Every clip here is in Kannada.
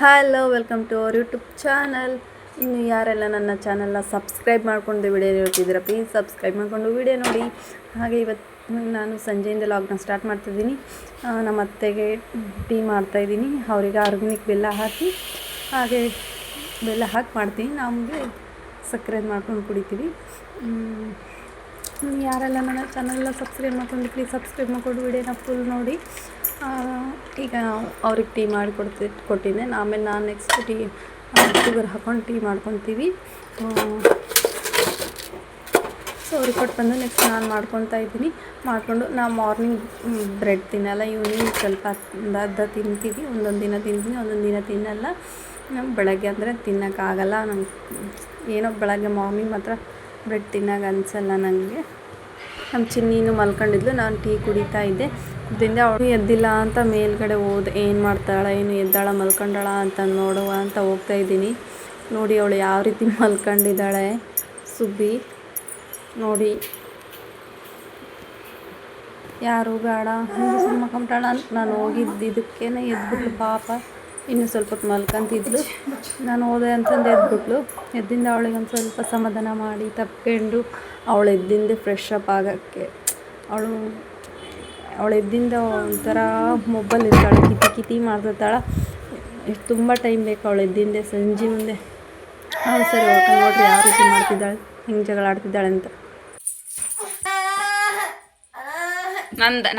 Hello, welcome to our YouTube channel. ಇನ್ನು ಯಾರೆಲ್ಲ ನನ್ನ ಚಾನಲ್ನ ಸಬ್ಸ್ಕ್ರೈಬ್ ಮಾಡ್ಕೊಂಡು ವಿಡಿಯೋ ನೋಡ್ತಿದ್ದೀರಾ, ಪ್ಲೀಸ್ ಸಬ್ಸ್ಕ್ರೈಬ್ ಮಾಡಿಕೊಂಡು ವಿಡಿಯೋ ನೋಡಿ. ಹಾಗೆ ಇವತ್ತು ನಾನು ಸಂಜೆಯಿಂದ ಲಾಗ್ನ ಸ್ಟಾರ್ಟ್ ಮಾಡ್ತಿದ್ದೀನಿ. ನಮ್ಮ ಅತ್ತೆಗೆ ಟೀ ಮಾಡ್ತಾಯಿದ್ದೀನಿ. ಅವರಿಗೆ ಆರ್ಗ್ಯಾನಿಕ್ ಬೆಲ್ಲ ಹಾಕಿ, ಹಾಗೆ ಬೆಲ್ಲ ಹಾಕಿ ಮಾಡ್ತೀನಿ. ನಮಗೆ ಸಕ್ಕರೆ ಮಾಡ್ಕೊಂಡು ಕುಡಿತೀವಿ. ಯಾರೆಲ್ಲ ನನ್ನ ಚಾನಲ್ನ ಸಬ್ಸ್ಕ್ರೈಬ್ ಮಾಡ್ಕೊಂಡು ಪ್ಲೀಸ್ ಸಬ್ಸ್ಕ್ರೈಬ್ ಮಾಡ್ಕೊಂಡು ವಿಡಿಯೋನ ಫುಲ್ ನೋಡಿ. ಈಗ ಅವ್ರಿಗೆ ಟೀ ಮಾಡಿ ಕೊಟ್ಟಿದ್ದೆ. ಆಮೇಲೆ ನಾನು ನೆಕ್ಸ್ಟ್ ಟೀ ಶುಗರ್ ಹಾಕ್ಕೊಂಡು ಟೀ ಮಾಡ್ಕೊತೀವಿ. ಸೊ ಅವ್ರಿಗೆ ಕೊಟ್ಟು ಬಂದು ನೆಕ್ಸ್ಟ್ ನಾನು ಮಾಡ್ಕೊತಾ ಇದ್ದೀನಿ. ಮಾಡಿಕೊಂಡು ನಾವು ಮಾರ್ನಿಂಗ್ ಬ್ರೆಡ್ ತಿನ್ನಲ್ಲ, ಈವ್ನಿಂಗ್ ಸ್ವಲ್ಪ ಅರ್ಧ ತಿಂತೀವಿ. ಒಂದೊಂದು ದಿನ ತಿಂತೀನಿ, ಒಂದೊಂದು ದಿನ ತಿನ್ನಲ್ಲ. ನಮ್ಗೆ ಬೆಳಗ್ಗೆ ಅಂದರೆ ತಿನ್ನೋಕ್ಕಾಗಲ್ಲ. ನಂಗೆ ಏನೋ ಬೆಳಗ್ಗೆ ಮಾರ್ನಿಂಗ್ ಮಾತ್ರ ಬ್ರೆಡ್ ತಿನ್ನೋಕೆ ಅನಿಸಲ್ಲ ನನಗೆ. ನಮ್ಮ ಚಿನ್ನಿನೂ ಮಲ್ಕೊಂಡಿದ್ಲು, ನಾನು ಟೀ ಕುಡಿತಾ ಇದ್ದೆ. ಕುಡಿದಿಂದ ಅವಳು ಎದ್ದಿಲ್ಲ ಅಂತ ಮೇಲ್ಗಡೆ ಹೋದೆ. ಏನು ಮಾಡ್ತಾಳೆ, ಏನು ಎದ್ದಾಳ ಮಲ್ಕೊಂಡಾಳ ಅಂತ ನೋಡುವ ಅಂತ ಹೋಗ್ತಾಯಿದ್ದೀನಿ. ನೋಡಿ ಅವಳು ಯಾವ ರೀತಿ ಮಲ್ಕೊಂಡಿದ್ದಾಳೆ. ಸುಬ್ಬಿ ನೋಡಿ, ಯಾರು ಬೇಡ ಮಲ್ಕೊಂಬಿಟ್ಟಾಳ ಅಂತ ನಾನು ಹೋಗಿದ್ದಿದ್ದಕ್ಕೇನೆ ಎದ್ಬಿಟ್ಲು. ಪಾಪ ಇನ್ನೂ ಸ್ವಲ್ಪ ಹೊತ್ತು ಮಲ್ಕೊಂತಿದ್ಲು. ನಾನು ಹೋದೆ ಅಂತಂದು ಎದ್ಬಿಟ್ಲು. ಎದ್ದಿಂದ ಅವಳಿಗೆ ಒಂದು ಸ್ವಲ್ಪ ಸಮಾಧಾನ ಮಾಡಿ ತಪ್ಕೊಂಡು ಅವಳು ಎದ್ದಿಂದೆ ಫ್ರೆಶ್ ಅಪ್ ಆಗೋಕ್ಕೆ. ಅವಳು ಎದ್ದಿಂದ ಒಂಥರ ಮೊಬೈಲ್ ಇರ್ತಾಳೆ, ಕಿತಿ ಮಾಡ್ತಿರ್ತಾಳೆ. ಎಷ್ಟು ತುಂಬ ಟೈಮ್ ಬೇಕು ಅವಳು ಎದ್ದಿಂದೆ. ಸಂಜೆ ಮುಂದೆ ಸರಿ ಹೋಗ್ತಾ ನೋಡ್ರಿ ಯಾವ ರೀತಿ ಮಾಡ್ತಿದ್ದಾಳೆ, ಹೆಂಗೆ ಜಗಳ ಆಡ್ತಿದ್ದಾಳೆ ಅಂತ.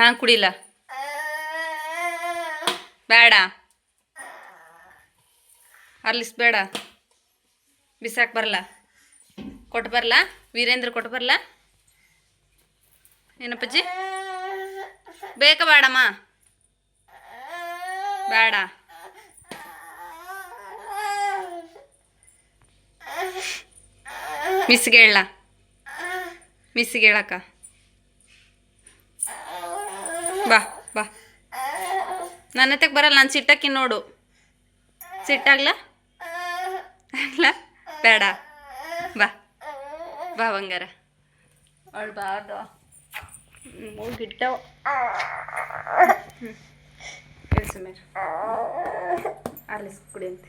ನಾನು ಕುಡಿಲ್ಲ, ಬೇಡ ಅರ್ಲಿಸ್, ಬೇಡ ಬಿಸಾಕ್ ಬರಲ್ಲ, ಕೊಟ್ಟು ಬರಲ್ಲ, ವೀರೇಂದ್ರ ಕೊಟ್ಟು ಬರಲ್ಲ. ಏನಪ್ಪಜ್ಜಿ ಬೇಕಾ ಬೇಡಮ್ಮ, ಬೇಡ ಮಿಸ್ಗೆ ಹೇಳಕ್ಕ, ಬಾ ಬಾ. ನನ್ನ ಹತ್ತಕ್ಕೆ ಬರಲ್ಲ, ನಾನು ಸಿಟ್ಟಕ್ಕಿ ನೋಡು. ಸಿಟ್ಟಾಗ್ಲ ಆಗ್ಲ, ಬೇಡ ಬಾ ಬಾ ಬಂಗಾರ. ಅವಳು ಬಾರ್ದು ಮೂಗಿಟ್ಟವು. ಸುಮ್ಮನೆ ಹಾರ್ಲಿಕ್ಸ್ ಕುಡಿ ಅಂತ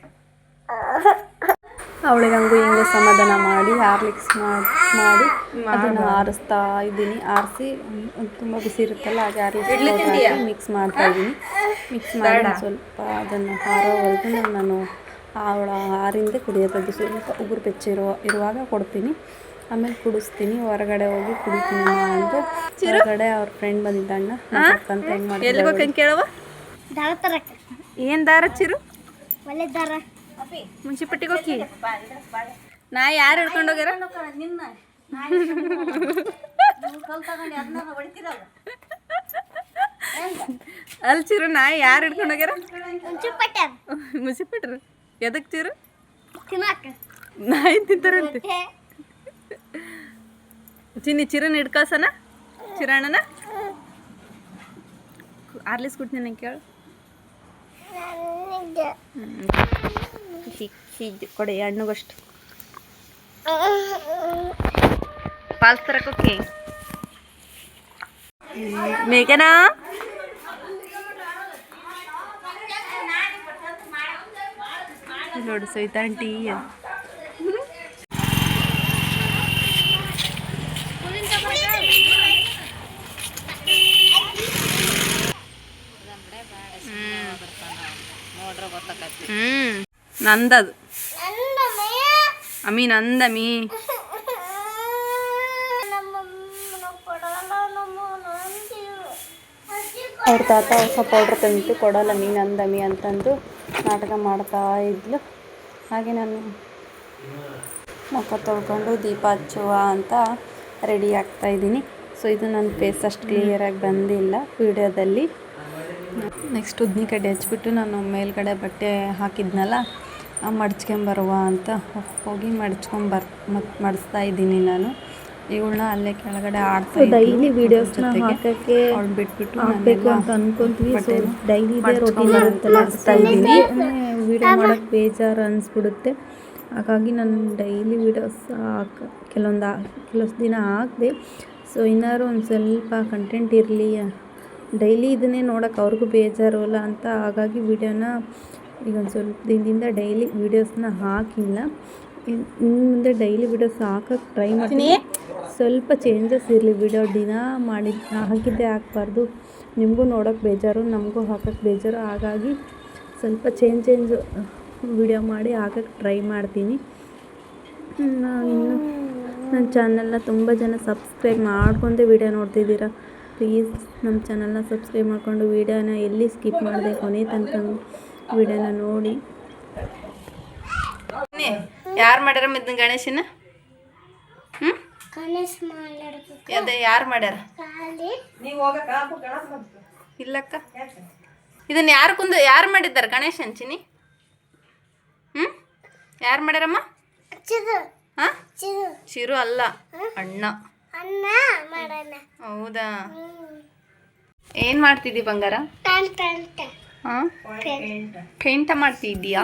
ಅವಳಿಗೆ ಹಂಗೂ ಹಿಂಗೆ ಸಮಾಧಾನ ಮಾಡಿ ಹಾರ್ಲಿಕ್ಸ್ ಮಾಡಿ ಅದನ್ನು ಆರಿಸ್ತಾ ಇದ್ದೀನಿ. ಆರಿಸಿ ತುಂಬ ಬಿಸಿ ಇರುತ್ತಲ್ಲ, ಹಾಗೆ ಹಾರ್ಲಿಕ್ಸ್ ಮಿಕ್ಸ್ ಮಾಡ್ತಾ ಇದ್ದೀನಿ. ಮಿಕ್ಸ್ ಮಾಡಿ ಸ್ವಲ್ಪ ಅದನ್ನು ಹಾರೋವರೆಗೂ ನಾನು ಅವಳ ಹಾರಿಂದೆ ಕುಡಿಯೋದು. ಸ್ವಲ್ಪ ಉಗುರು ಇರುವಾಗ ಕೊಡ್ತೀನಿ, ಆಮೇಲೆ ಕುಡಿಸ್ತೀನಿ. ಹೊರಗಡೆ ಹೋಗಿ ಕುಡಿತೀನಿ ಅಂತ ಹೊರಗಡೆ ಅವ್ರ ಫ್ರೆಂಡ್ ಬಂದಿದ್ದಣ್ಣ ಅಂತ ಹೆಂಗೆ ಮಾಡಿ ಕೇಳವ. ಏನು ದಾರ ಚಿರು, ಒಳ್ಳೆ ದಾರ ಮುನ್ಸಿಪಟ್ಟಿಗೆ ಹೋಗಿ. ನಾ ಯಾರು ಹಿಡ್ಕೊಂಡು ಹೋಗ್ಯಾರ? ಅಲ್ಲಿ ಚಿರು, ನಾ ಯಾರು ಹಿಡ್ಕೊಂಡು ಹೋಗ್ಯಾರ? ಮುನ್ಸಿಪಟ್ರು. ಎದಕ್ಕೆ ಚಿರು? ನಾಯಿ ತಿಂತಾರಂತೆ. ಚಿನ್ನಿ ಚಿರನ್ ಹಿಡ್ಕಳ್ಸನ, ಚಿರಣ್ಣನ ಆರ್ಲಿಸ್ ಕೊಡ್ತೀನಿ ನಂಗೆ ಕೇಳು. ಕೊಡೆ ಹಣ್ಣುಗಷ್ಟು ಪಾಲ್ಸ್ ತರಕೋಕೆ. ಮೇಘನಾ ನೋಡು ಸೈತಾನ್ ಟೀ. ನಂದದು ಅಮಿ, ನಂದಮಿ. ಅವ್ರ ತಾತ ಹೊಸ ಪೌಡ್ರ್ ತಂದಿತ್ತು, ಕೊಡಲ್ಲ ಮೀ ನಂದಮಿ ಅಂತಂದು ನಾಟಕ ಮಾಡ್ತಾ ಇದ್ಲು. ಹಾಗೆ ನಾನು ಮುಖ ತೊಳ್ಕೊಂಡು ದೀಪ ಹಚ್ಚುವ ಅಂತ ರೆಡಿ ಆಗ್ತಾಯಿದ್ದೀನಿ. ಸೊ ಇದು ನನ್ನ ಫೇಸ್ ಅಷ್ಟು ಕ್ಲಿಯರಾಗಿ ಬಂದಿಲ್ಲ ವಿಡಿಯೋದಲ್ಲಿ. ನೆಕ್ಸ್ಟ್ ಉದ್ನಿ ಕಡ್ಡಿ ಹಚ್ಬಿಟ್ಟು ನಾನು ಮೇಲ್ಗಡೆ ಬಟ್ಟೆ ಹಾಕಿದ್ನಲ್ಲ ಮಡ್ಚ್ಕೊಂಬರುವ ಅಂತ ಹೋಗಿ ಮಡಿಸ್ತಾ ಇದ್ದೀನಿ. ನಾನು ಇವಳನ್ನ ಅಲ್ಲೇ ಕೆಳಗಡೆ ಆಡ್ತಾ ಡೈಲಿ ವೀಡಿಯೋಸ್ನ ಹಾಕೋಕ್ಕೆ ಅವ್ಳು ಬಿಟ್ಬಿಟ್ಟು ಹಾಕಬೇಕು ಅಂತ ಅನ್ಕೊಂತೀವಿ. ಸೊ ಡೈಲಿ ಇದೇ ರೋಟೀನ್ ಇರುತ್ತಲ್ಲ, ವೀಡಿಯೋ ಮಾಡೋಕ್ಕೆ ಬೇಜಾರು ಅನಿಸ್ಬಿಡುತ್ತೆ. ಹಾಗಾಗಿ ನಾನು ಡೈಲಿ ವೀಡಿಯೋಸ್ ಕೆಲವೊಂದು ದಿನ ಹಾಕಿದೆ. ಸೊ ಏನಾದ್ರು ಒಂದು ಸ್ವಲ್ಪ ಕಂಟೆಂಟ್ ಇರಲಿ, ಡೈಲಿ ಇದನ್ನೇ ನೋಡೋಕೆ ಅವ್ರಿಗೂ ಬೇಜಾರು ಅಲ್ಲ ಅಂತ ಹಾಗಾಗಿ ವಿಡಿಯೋನ ಈಗ ಒಂದು ಸ್ವಲ್ಪ ದಿನದಿಂದ ಡೈಲಿ ವೀಡಿಯೋಸ್ನ ಹಾಕಿಲ್ಲ. ಇನ್ನು ಮುಂದೆ ಡೈಲಿ ವೀಡಿಯೋಸ್ ಹಾಕೋಕ್ಕೆ ಟ್ರೈ ಮಾಡ್ತೀನಿ. ಸ್ವಲ್ಪ ಚೇಂಜಸ್ ಇರಲಿ. ವಿಡಿಯೋ ದಿನ ಹಾಕಿದ್ದೇ ಹಾಕ್ಬಾರ್ದು. ನಿಮಗೂ ನೋಡೋಕ್ಕೆ ಬೇಜಾರು, ನಮಗೂ ಹಾಕೋಕ್ಕೆ ಬೇಜಾರು. ಹಾಗಾಗಿ ಸ್ವಲ್ಪ ಚೇಂಜ್ ವಿಡಿಯೋ ಮಾಡಿ ಹಾಕೋಕ್ಕೆ ಟ್ರೈ ಮಾಡ್ತೀನಿ. ಇನ್ನು ನನ್ನ ಚಾನಲ್ನ ತುಂಬ ಜನ ಸಬ್ಸ್ಕ್ರೈಬ್ ಮಾಡ್ಕೊಂಡೇ ವಿಡಿಯೋ ನೋಡ್ತಿದ್ದೀರಾ. ಪ್ಲೀಸ್ ನಮ್ಮ ಚಾನಲ್ನ ಸಬ್ಸ್ಕ್ರೈಬ್ ಮಾಡಿಕೊಂಡು ವಿಡಿಯೋನ ಎಲ್ಲಿ ಸ್ಕಿಪ್ ಮಾಡಿದೆ ಕೊನೆ ತನಕ ವಿಡಿಯೋನ ನೋಡಿ. ಯಾರು ಮಾಡ್ಯಾರ ಇದನ್ನ ಗಣೇಶನ? ಅದೇ ಯಾರು ಮಾಡ್ಯಾರ? ಇಲ್ಲಕ್ಕ, ಇದನ್ನ ಯಾರು ಮಾಡಿದ್ದಾರೆ ಗಣೇಶನ್ ಚಿನಿ? ಯಾರು ಮಾಡ್ಯಾರಮ್ಮ? ಚಿರು ಅಲ್ಲ, ಅಣ್ಣ. ಹೌದಾ? ಏನ್ ಮಾಡ್ತಿದ್ದಿ ಬಂಗಾರ? ಪೇಂಟ್ ಮಾಡ್ತಿದ್ದೀಯಾ?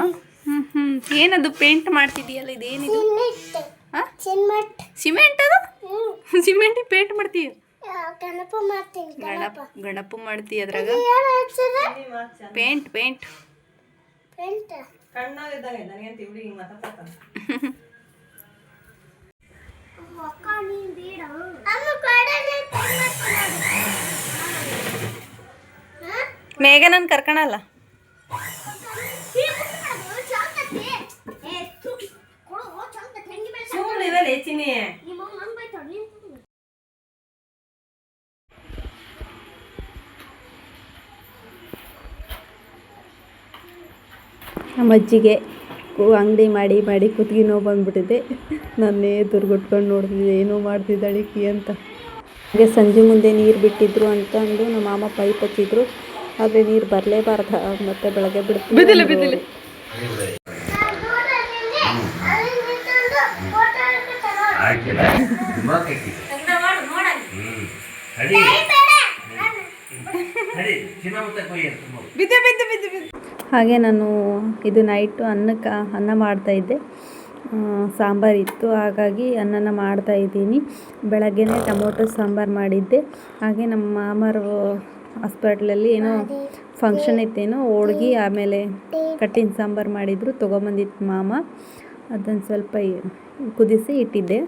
ಏನದು ಪೇಂಟ್ ಮಾಡ್ತಿದ್ದೀಯಲ್ಲ, ಇದೇನಿದು? ಸಿಮೆಂಟ್ ಅದು? ಸಿಮೆಂಟ್ ಪೇಂಟ್ ಮಾಡ್ತೀಯ? ಗಣಪ ಮಾಡ್ತೀಯ ಅದ್ರಾಗ? ಪೇಂಟ್ ಮೇಘನನ್ ಕರ್ಕಣಲ್ಲ. ನಮ್ಮ ಅಜ್ಜಿಗೆ ಅಂಗಡಿ ಮಾಡಿ ಕುತ್ತಿಗೆ ನೋವು ಬಂದ್ಬಿಟ್ಟಿದೆ. ನನ್ನೇ ದುರ್ಗುಟ್ಕೊಂಡು ನೋಡ್ತಿದ್ದೆ, ಏನೋ ಮಾಡ್ತಿದ್ದಾಳಿಕಿ ಅಂತ. ಹಾಗೆ ಸಂಜೆ ಮುಂದೆ ನೀರು ಬಿಟ್ಟಿದ್ರು ಅಂತ ಅಂದು ನಮ್ಮ ಮಾಮ ಪೈಪ್ ಹಚ್ಚಿದ್ರು. ಆದರೆ ನೀರು ಬರಲೇಬಾರ್ದ, ಮತ್ತೆ ಬೆಳಗ್ಗೆ ಬಿಡ್ತೀವಿ. ಹಾಗೆ ನಾನು ಇದು ನೈಟು ಅನ್ನ ಮಾಡ್ತಾಯಿದ್ದೆ. ಸಾಂಬಾರಿತ್ತು, ಹಾಗಾಗಿ ಅನ್ನನ ಮಾಡ್ತಾಯಿದ್ದೀನಿ. ಬೆಳಗ್ಗೆನೇ ಟೊಮೊಟೊ ಸಾಂಬಾರು ಮಾಡಿದ್ದೆ. ಹಾಗೆ ನಮ್ಮ ಮಾಮರು ಹಾಸ್ಪಿಟ್ಲಲ್ಲಿ ಏನೋ ಫಂಕ್ಷನ್ ಇತ್ತೇನೋ, ಹೋಳ್ಗೆ ಆಮೇಲೆ ಕಟ್ಟಿನ ಸಾಂಬಾರು ಮಾಡಿದ್ರು, ತೊಗೊಂಬಂದಿತ್ತು ಮಾಮ. ಅದನ್ನು ಸ್ವಲ್ಪ ಕುದಿಸಿ ಇಟ್ಟಿದ್ದೆ.